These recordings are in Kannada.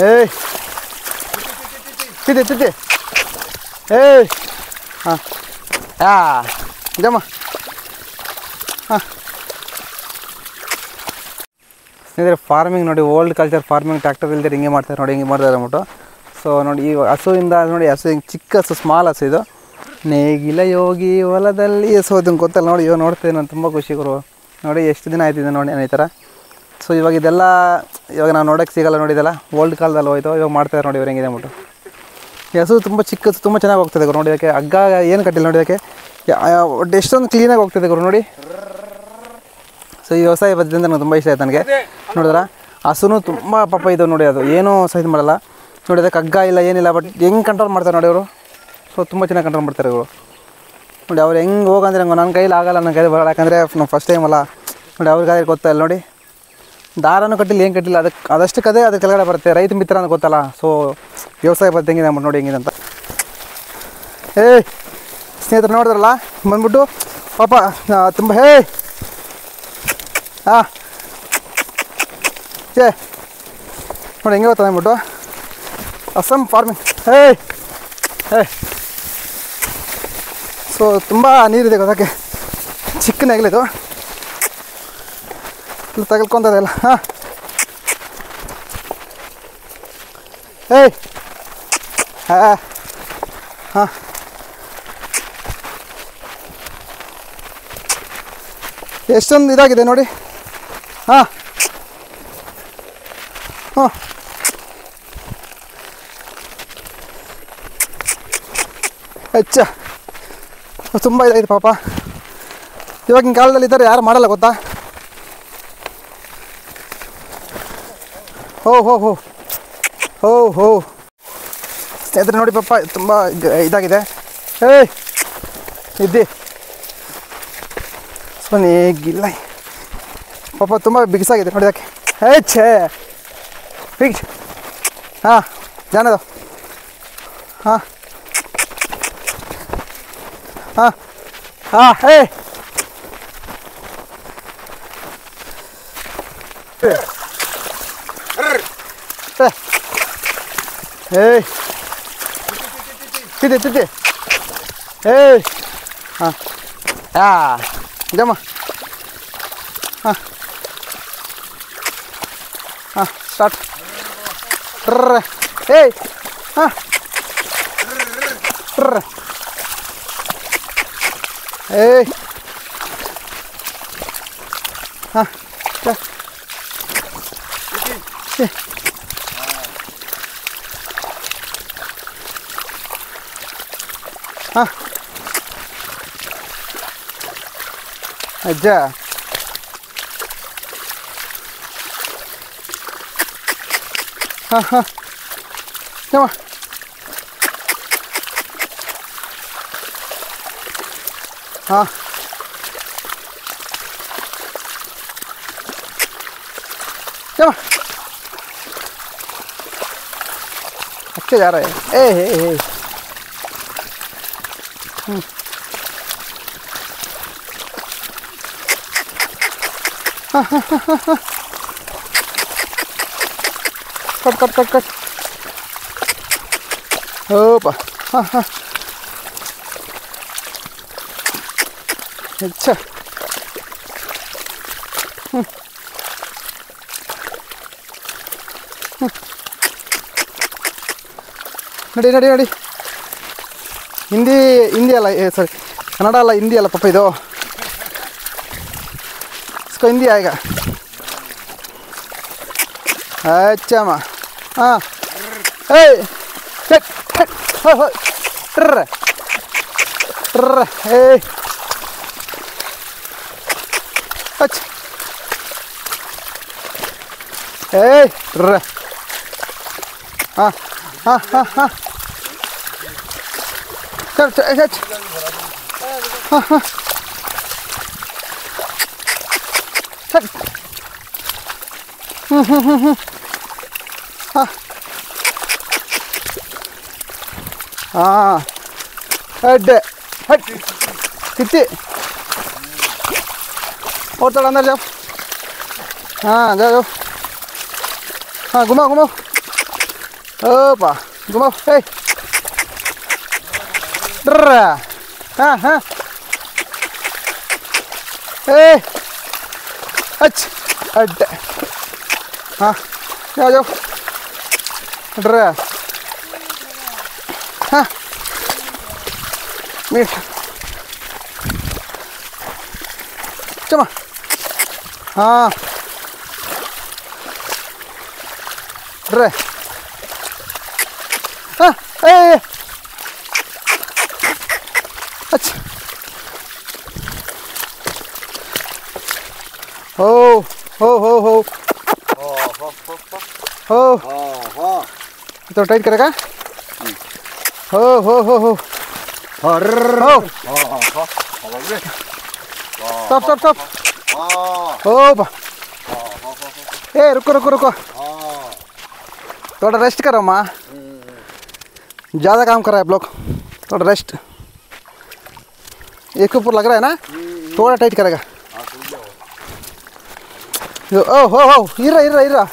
ಏಯ್ ತಿದ್ದೆ ತಿದ್ದೆ ಏಯ್ ಹಾಂ ಇದಮ್ಮ ಹಾಂ ಸ್ನೇಹಿತರೆ ಫಾರ್ಮಿಂಗ್ ನೋಡಿ ಓಲ್ಡ್ ಕಲ್ಚರ್ ಫಾರ್ಮಿಂಗ್ ಟ್ರ್ಯಾಕ್ಟರ್ ಇಲ್ಲದೆ ಹಿಂಗೆ ಮಾಡ್ತಾರೆ ನೋಡಿ ಹಿಂಗೆ ಮಾಡ್ತಾರೆ ಅಂದ್ಬಿಟ್ಟು ಸೊ ನೋಡಿ ಈ ಹಸುವಿಂದ ನೋಡಿ ಹಸು ಹಿಂಗೆ ಚಿಕ್ಕ ಹಸು ಸ್ಮಾಲ್ ಹಸು ಇದು ನೇಗಿಲ ಯೋಗಿ ಹೊಲದಲ್ಲಿ ಹಸು ಅದನ್ನು ಗೊತ್ತಲ್ಲ ನೋಡಿ ಇವಾಗ ನೋಡ್ತೀನಿ ನಾನು ತುಂಬ ಖುಷಿ ಗುರು ನೋಡಿ ಎಷ್ಟು ದಿನ ಆಯ್ತಿದೆ ನೋಡಿ ನಾನು ಈ ಥರ ಸೊ ಇವಾಗ ಇದೆಲ್ಲ ಇವಾಗ ನಾವು ನೋಡೋಕ್ಕೆ ಸಿಗೋಲ್ಲ ನೋಡಿದೆಲ್ಲ ಓಲ್ಡ್ ಕಾಲದಲ್ಲಿ ಹೋಯ್ತು ಇವಾಗ ಮಾಡ್ತಾರೆ ನೋಡಿ ಇವ್ರು ಹೆಂಗಿದೆ ಅಂದ್ಬಿಟ್ಟು ಈ ಹಸು ತುಂಬ ಚಿಕ್ಕ ಹಸು ತುಂಬ ಚೆನ್ನಾಗಿ ಹೋಗ್ತದೆ ಗುರು ನೋಡಿ ಇದಕ್ಕೆ ಹಗ್ಗ ಏನು ಕಟ್ಟಿಲ್ಲ ನೋಡಿ ಇದಕ್ಕೆ ಒಟ್ಟು ಎಷ್ಟೊಂದು ಕ್ಲೀನಾಗಿ ಹೋಗ್ತದೆ ಗುರು ನೋಡಿ ಸೊ ಈ ವ್ಯವಸಾಯ ಪದ್ಧತಿಯಿಂದ ನನಗೆ ತುಂಬ ಇಷ್ಟ ಆಯ್ತು ನನಗೆ ನೋಡಿದ್ರ ಹಸುನು ತುಂಬ ಪಾಪ ಇದು ನೋಡಿ ಅದು ಏನೂ ಸಹಿತ ಮಾಡಲ್ಲ ನೋಡಿ ಅದಕ್ಕೆ ಹಗ್ಗ ಇಲ್ಲ ಏನಿಲ್ಲ ಬಟ್ ಹೆಂಗೆ ಕಂಟ್ರೋಲ್ ಮಾಡ್ತಾರೆ ನೋಡಿ ಅವರು ಸೊ ತುಂಬ ಚೆನ್ನಾಗಿ ಕಂಟ್ರೋಲ್ ಮಾಡ್ತಾರೆ ಇವರು ನೋಡಿ ಅವ್ರು ಹೆಂಗೆ ಹೋಗಂದ್ರೆ ಹಂಗೆ ನನ್ನ ಕೈಲಿ ಆಗಲ್ಲ ನನ್ನ ಕೈಲಿ ಬರಲ್ಲ ಯಾಕಂದರೆ ನಾವು ಫಸ್ಟ್ ಟೈಮ್ ಅಲ್ಲ ನೋಡಿ ಅವ್ರಿಗೆ ಗೊತ್ತಲ್ಲ ನೋಡಿ ದಾರನೂ ಕಟ್ಟಿಲ್ಲ ಏನು ಕಟ್ಟಿಲ್ಲ ಅದಕ್ಕೆ ಅದಷ್ಟಕ್ಕೆ ಅದ್ರ ಕೆಳಗಡೆ ಬರುತ್ತೆ ರೈತ ಮಿತ್ರ ಅಂತ ಗೊತ್ತಲ್ಲ ಸೊ ವ್ಯವಸಾಯ ಪದ್ಧತಿ ಹೆಂಗಿದೆ ಅಂದ್ಬಿಟ್ಟು ನೋಡಿ ಹೆಂಗಿದೆ ಅಂತ ಸ್ನೇಹಿತರು ನೋಡಿದ್ರಲ್ಲ ಬಂದ್ಬಿಟ್ಟು ಪಾಪ ತುಂಬ ಹಾಂ ನೋಡಿ ಹೆಂಗೆ ಗೊತ್ತಾ ಅಂದ್ಬಿಟ್ಟು ಅಸ್ಸಾಂ ಫಾರ್ಮಿಂಗ್ ಸೊ ತುಂಬ ನೀರಿದೆ ಗೊತ್ತಕ್ಕೆ ಚಿಕ್ಕ ನೆಗಲಿದು ಇಲ್ಲಿ ತಗಲ್ಕೊಂತದೆ ಎಲ್ಲ ಹಾಂ ಹಾಂ ಎಷ್ಟೊಂದು ಇದಾಗಿದೆ ನೋಡಿ ಹಾಂ ಹಾಂ ಹೆಚ್ಚ ತುಂಬ ಇದಾಗಿದೆ ಪಾಪ ಇವಾಗಿನ ಕಾಲದಲ್ಲಿ ಇದ್ದಾರೆ ಯಾರು ಮಾಡಲ್ಲ ಗೊತ್ತಾ ಹೋ ಸ್ನೇಹಿತರೆ ನೋಡಿ ಪಾಪ ತುಂಬ ಇದಾಗಿದೆ ಇದ್ದಿ ಗಿಲ್ಲ ಪಾಪ ತುಂಬ ಬಿಗಿಸಾಗಿದೆ ನೋಡಿ ಅದಕ್ಕೆ ಬಿಗ್ ಹಾಂ ಜಾನದು ಹಾಂ ಹಾಂ ಹಾಂ ತಿದ್ದೆ ಹಾಂ ಇದಮ್ಮ ಹಾಂ ಹಾಂ ಸ್ಟಾರ್ಟ್ ಹಾಂ ಹಾಂ ಹಾಂ ಅಜ್ಜ ಹಾಂ ಹಾಂ ಯಾವ ಹಾಂ ಯಾವ अच्छे जा रहे हैं कट ओपा अच्छा ನಡಿ ಹಿಂದಿ ಅಲ್ಲ ಸಾರಿ ಕನ್ನಡ ಅಲ್ಲ ಹಿಂದಿ ಅಲ್ಲ ಪಾಪ ಇದು इसको हिंदी आएगा अच्छा माँ हाँ हाँ हाँ हाँ हाँ चल हाँ हाँ चल हाँ हाँ हेड हट कितनी और थोड़ा अंदर जाओ हाँ जाओ हाँ घुमाओ ಓಪಾ ಗುಮ್ಮ ಏಯ್ ಡ್ರ ಹಾಂ ಹಾಂ ಏಯ್ ಹಚ್ ಅಡ್ಡೆ ಹಾಂ ಯಾವ ಡ್ರ ಹಾಂ ಮೀಟ್ ಚಮ್ಮ ಹಾಂ ಡ್ರೆ ಹಾಂ ಏ ಹಚ್ ಹೋ ಹೋ ಹೋ ಹೋ हो तो टाइट करेगा हो हो हो हो हो स्टॉप स्टॉप स्टॉप हो ए रुको रुको रुको थोड़ा रेस्ट करो माँ ज़्यादा काम कर रहा है आप लोग थोड़ा रेस्ट एक ऊपर लग रहा है ना थोड़ा टाइट करेगा ओ हो इरा इरा इरा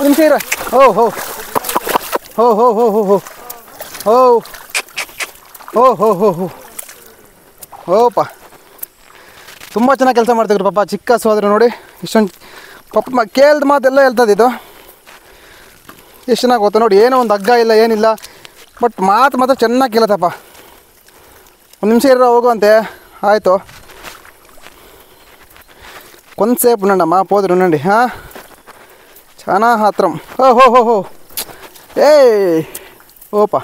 निमिष इरा हो हो हो हो हो हो हो हो हो हो हो हो ಹೋಪ ತುಂಬ ಚೆನ್ನಾಗಿ ಕೆಲಸ ಮಾಡ್ತಿದ್ರು ಪಾಪ ಚಿಕ್ಕ ಸೋದರ ನೋಡಿ ಇಷ್ಟೊಂದು ಪಾಪ ಕೇಳ್ದ ಮಾತೆಲ್ಲ ಹೇಳ್ತದೆ ಇದು ಎಷ್ಟು ಚೆನ್ನಾಗಿ ಗೊತ್ತಾ ನೋಡಿ ಏನೋ ಒಂದು ಹಗ್ಗ ಇಲ್ಲ ಏನಿಲ್ಲ ಬಟ್ ಮಾತು ಮಾತ್ರ ಚೆನ್ನಾಗಿ ಕೇಳತ್ತಪ್ಪ ಒಂದು ನಿಮಿಷ ಇರೋ ಹೋಗುವಂತೆ ಆಯಿತು కొంతసేపు ఉండండమ్మా పోదురు ఉండండి చాలా ఆత్రం ఓ హో హో హో ఏ ఓపా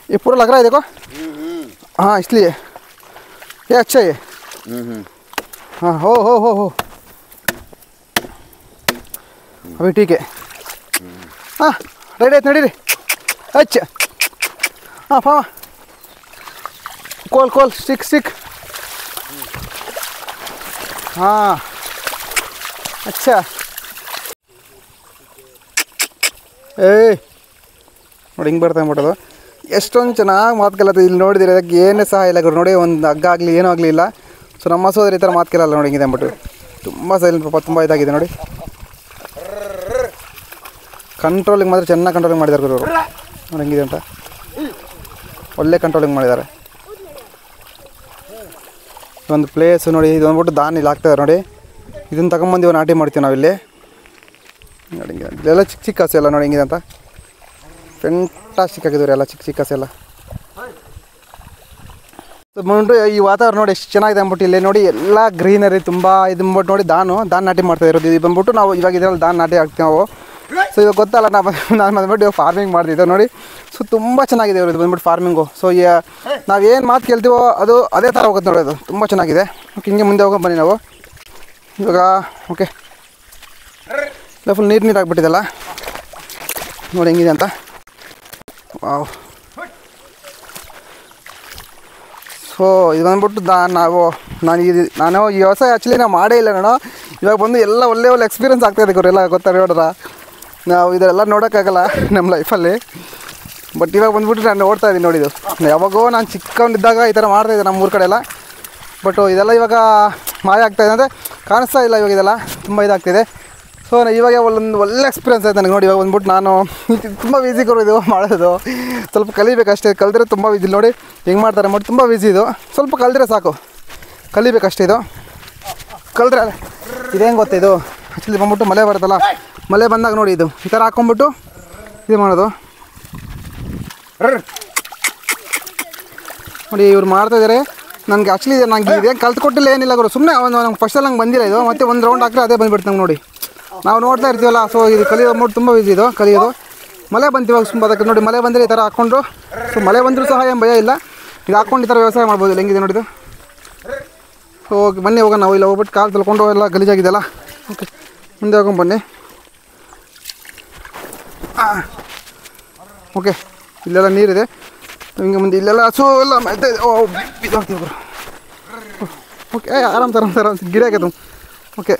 ये पूरा लग रहा है देखो हाँ इसलिए ये अच्छा है हाँ हो अभी ठीक है हाँ रेडी नड़ी रे अच्छा हाँ फामा कोल कोल स्टिक स्टिक हाँ अच्छा ए ನೋಡಿ ಹಿಂಗೆ ಬರ್ತಾ ಬಿಟ್ಟದು ಎಷ್ಟೊಂದು ಚೆನ್ನಾಗಿ ಮಾತು ಕೇಳತ್ತೆ ಇಲ್ಲಿ ನೋಡಿದಿರಿ ಅದಕ್ಕೆ ಏನೇ ಸಹ ಇಲ್ಲ ಗುರು ನೋಡಿ ಒಂದು ಹಗ್ಗ ಆಗಲಿ ಏನೂ ಆಗಲಿ ಇಲ್ಲ ಸೊ ನಮ್ಮ ಸೋದರಿ ಈ ಥರ ಮಾತು ಕೇಳಲ್ಲ ನೋಡಿ ಹಿಂಗಿದೆ ಅಂದ್ಬಿಟ್ಟು ತುಂಬ ಸೈಲೆಂಟ್ ಪಾಪ ತುಂಬ ಇದಾಗಿದೆ ನೋಡಿ ಕಂಟ್ರೋಲಿಂಗ್ ಮಾತ್ರ ಚೆನ್ನಾಗಿ ಕಂಟ್ರೋಲಿಂಗ್ ಮಾಡಿದ್ದಾರೆ ಗುರು ಅವರು ನೋಡಿ ಹೆಂಗಿದೆ ಅಂತ ಒಳ್ಳೆ ಕಂಟ್ರೋಲಿಂಗ್ ಮಾಡಿದ್ದಾರೆ ಒಂದು ಪ್ಲೇಸ್ ನೋಡಿ ಇದು ಅಂದ್ಬಿಟ್ಟು ದಾನ ಇಲ್ಲಿ ಹಾಕ್ತಾರೆ ನೋಡಿ ಇದನ್ನು ತಗೊಂಬಂದು ನಾಟಿ ಮಾಡ್ತೀವಿ ನಾವಿಲ್ಲಿ ನೋಡಿ ಹಿಂಗೆ ಇಲ್ಲೆಲ್ಲ ಚಿಕ್ಕ ಚಿಕ್ಕ ಹಸು ಎಲ್ಲ ನೋಡಿ ಹೆಂಗಿದೆ ಅಂತ ಫೆಂಟಾಸ್ಟಿಕ್ ಆಗಿದ್ದಾರೆ ಎಲ್ಲ ಚಿಕ್ಕ ಚಿಕ್ಕ ಹಸು ಎಲ್ಲ ಬಂದ್ಬಿಟ್ಟು ಈ ವಾತಾವರಣ ನೋಡಿ ಎಷ್ಟು ಚೆನ್ನಾಗಿದೆ ಅಂದ್ಬಿಟ್ಟು ಇಲ್ಲಿ ನೋಡಿ ಎಲ್ಲ ಗ್ರೀನರಿ ತುಂಬ ಇದು ಬಂದ್ಬಿಟ್ಟು ನೋಡಿ ದಾನ ನಾಟಿ ಮಾಡ್ತಾ ಇರೋದು ಇದು ಬಂದ್ಬಿಟ್ಟು ನಾವು ಇವಾಗ ಇದರಲ್ಲಿ ದಾನ ನಾಟಿ ಹಾಕ್ತೀವಿ ನಾವು ಸೊ ಇವಾಗ ಗೊತ್ತಲ್ಲ ನಾನು ಬಂದ್ಬಿಟ್ಟು ಇವಾಗ ಫಾರ್ಮಿಂಗ್ ಮಾಡ್ತಿದ್ದೆ ನೋಡಿ ಸೊ ತುಂಬ ಚೆನ್ನಾಗಿದೆ ಇದು ಬಂದ್ಬಿಟ್ಟು ಫಾರ್ಮಿಂಗು ಸೊ ನಾವೇನು ಮಾತು ಕೇಳ್ತೀವೋ ಅದು ಅದೇ ಥರ ಹೋಗುತ್ತೆ ನೋಡಿ ಅದು ತುಂಬ ಚೆನ್ನಾಗಿದೆ ಓಕೆ ಹಿಂಗೆ ಮುಂದೆ ಹೋಗೋ ಬನ್ನಿ ನಾವು ಇವಾಗ ಓಕೆ ಇಲ್ಲ ಫುಲ್ ನೀರು ಆಗಿಬಿಟ್ಟಿದೆಲ್ಲ ನೋಡಿ ಹೆಂಗಿದೆ ಅಂತ ವಾವ್ ಸೊ ಇದು ಬಂದ್ಬಿಟ್ಟು ನಾನು ಈ ವ್ಯವಸಾಯ ಆ್ಯಕ್ಚುಲಿ ನಾವು ಮಾಡೇ ಇಲ್ಲ ನಾನು ಇವಾಗ ಬಂದು ಎಲ್ಲ ಒಳ್ಳೆ ಎಕ್ಸ್ಪೀರಿಯನ್ಸ್ ಆಗ್ತಾಯಿದೆ ಇವರೆಲ್ಲ ಗೊತ್ತಾರೆ ನೋಡ್ರ ನಾವು ಇದೆಲ್ಲ ನೋಡೋಕ್ಕಾಗಲ್ಲ ನಮ್ಮ ಲೈಫಲ್ಲಿ ಬಟ್ ಇವಾಗ ಬಂದ್ಬಿಟ್ಟು ನಾನು ನೋಡ್ತಾ ಇದ್ದೀನಿ ನೋಡಿದ್ದು ಯಾವಾಗೋ ನಾನು ಚಿಕ್ಕವನಿದ್ದಾಗ ಈ ಥರ ಮಾಡ್ತಾಯಿದ್ದೆ ನಮ್ಮ ಊರ ಕಡೆ ಎಲ್ಲ ಬಟ್ ಇದೆಲ್ಲ ಇವಾಗ ಮಾಯ ಆಗ್ತಾಯಿದೆ ಅಂದರೆ ಕಾಣಿಸ್ತಾ ಇಲ್ಲ ಇವಾಗ ಇದೆಲ್ಲ ತುಂಬ ಇದಾಗ್ತಿದೆ ಸೊ ಇವಾಗ ಒಂದು ಒಳ್ಳೆ ಎಕ್ಸ್ಪೀರಿಯನ್ಸ್ ಆಯ್ತು ನನಗೆ ನೋಡಿ ಇವಾಗ ಬಂದ್ಬಿಟ್ಟು ನಾನು ತುಂಬ ಈಸಿ ಇದು ಮಾಡೋದು ಸ್ವಲ್ಪ ಕಲಿಬೇಕಷ್ಟೇ ಕಲಿದ್ರೆ ತುಂಬ ಈಸಿ ನೋಡಿ ಹೆಂಗೆ ಮಾಡ್ತಾರೆ ಮಾಡಿ ತುಂಬ ಈಸಿ ಇದು ಸ್ವಲ್ಪ ಕಲಿದ್ರೆ ಸಾಕು ಕಲಿಬೇಕಷ್ಟೇ ಇದು ಕಲಿದ್ರೆ ಇದೇನು ಗೊತ್ತಾ ಇದು ಆ್ಯಕ್ಚುಲಿ ಬಂದ್ಬಿಟ್ಟು ಮಳೆ ಬರುತ್ತಲ್ಲ ಮಳೆ ಬಂದಾಗ ನೋಡಿ ಇದು ಈ ಥರ ಹಾಕ್ಕೊಂಬಿಟ್ಟು ಇದು ಮಾಡೋದು ನೋಡಿ ಇವ್ರು ಮಾಡ್ತಾಯಿದ್ದಾರೆ ನನಗೆ ಆ್ಯಕ್ಚುಲಿ ನಂಗೆ ಇದೇನು ಕಲ್ತ್ಕೊಟ್ಟಿಲ್ಲ ಏನಿಲ್ಲ ಗುರು ಸುಮ್ಮನೆ ನಂಗೆ ಫಸ್ಟಲ್ಲಿ ನಂಗೆ ಬಂದಿಲ್ಲ ಇದು ಮತ್ತು ಒಂದು ರೌಂಡ್ ಹಾಕಿದ್ರೆ ಅದೇ ಬಂದುಬಿಡ್ತು ನಂಗೆ ನೋಡಿ ನಾವು ನೋಡ್ತಾ ಇರ್ತೀವಲ್ಲ ಸೊ ಇದು ಕಲಿಯೋದು ತುಂಬ ಈಸಿ ಇದು ಕಲಿಯೋದು ಮಳೆ ಬಂತೀವಾಗ ತುಂಬ ಅದಕ್ಕೆ ನೋಡಿ ಮಳೆ ಬಂದರೆ ಈ ಥರ ಹಾಕ್ಕೊಂಡು ಸೊ ಮಳೆ ಬಂದರೂ ಸಹ ಏನು ಭಯ ಇಲ್ಲ ಇದು ಹಾಕ್ಕೊಂಡು ಈ ಥರ ವ್ಯವಸಾಯ ಮಾಡ್ಬೋದು ಇಲ್ಲ ಹೆಂಗಿದೆ ನೋಡಿದು ಸೊ ಓಕೆ ಬನ್ನಿ ಹೋಗೋಣ ನಾವು ಇಲ್ಲ ಹೋಗ್ಬಿಟ್ಟು ಕಾಲು ತೊಳ್ಕೊಂಡು ಎಲ್ಲ ಗಲೀಜಾಗಿದೆಯಲ್ಲ ಓಕೆ ಮುಂದೆ ಹೋಗೋಣ ಬನ್ನಿ ಓಕೆ ಇಲ್ಲೆಲ್ಲ ನೀರಿದೆ ಹಿಂಗೆ ಮುಂದೆ ಇಲ್ಲೆಲ್ಲ ಹಸು ಎಲ್ಲ ಮಾಡ್ತಾ ಇದೆ ಓ ಇದಾಗ್ತೀವಿ ಓಕೆ ಆರಾಮ್ ಗಿಡ ಆಗೋದು ಓಕೆ